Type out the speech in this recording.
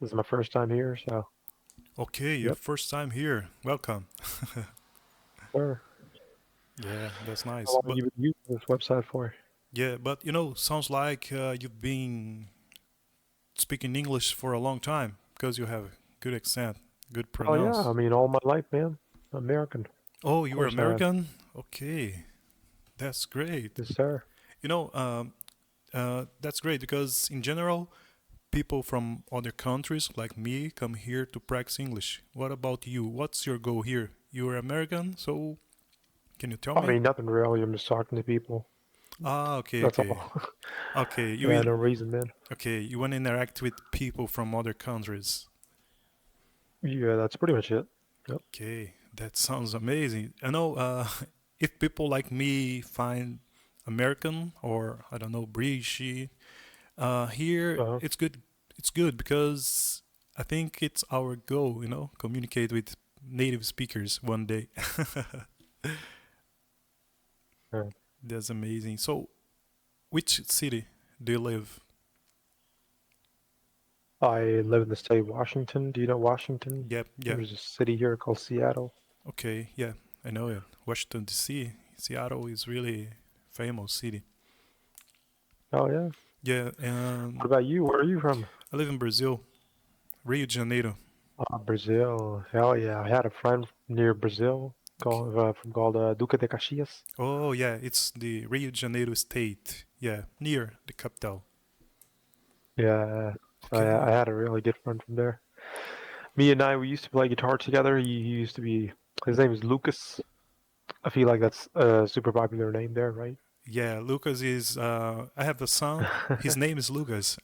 This is my first time here, so Okay, your yep, first time here. Welcome. sure. Yeah, that's How nice. long have But you been using this website for? yeah, but sounds like you've been speaking English for a long time because you have good accent, good Oh yeah, I pronounce. mean all my life, man. American. Oh, Of you were course I have. American? Okay, that's great. Yes, sir. You know, that's great because in general, people from other countries like me come here to practice English. What about you? What's your goal here? You're American, so can you tell I me? mean nothing really. I'm just talking to people. Ah, okay, That's okay. all. Okay, Yeah, no reason, man. you want to interact with people from other countries. Yeah, that's pretty much it. Yep. Okay, that sounds amazing. I know if people like me find American or I don't know British, here Uh, It's good because I think it's our goal. Communicate with native speakers one day. yeah. That's amazing. So, which city do you live? I live in the state of Washington. Do you know Washington? Yep, yeah. There's a city here called Seattle. Okay, yeah, I know it. Washington D.C. Seattle is really famous city. Oh yeah. Yeah, What about you? Where are you from? I live in Brazil, Rio de Janeiro. Brazil. Hell yeah. I had a friend near Brazil Okay. called Duque de Caxias. Oh yeah, it's the Rio de Janeiro state. Yeah, near the capital. Yeah. So I Okay. had a really good friend from there. Me and I, we used to play guitar together. He used to be, his name is Lucas. I feel like that's a super popular name there, right? Yeah, Lucas is. I have a son. His name is Lucas.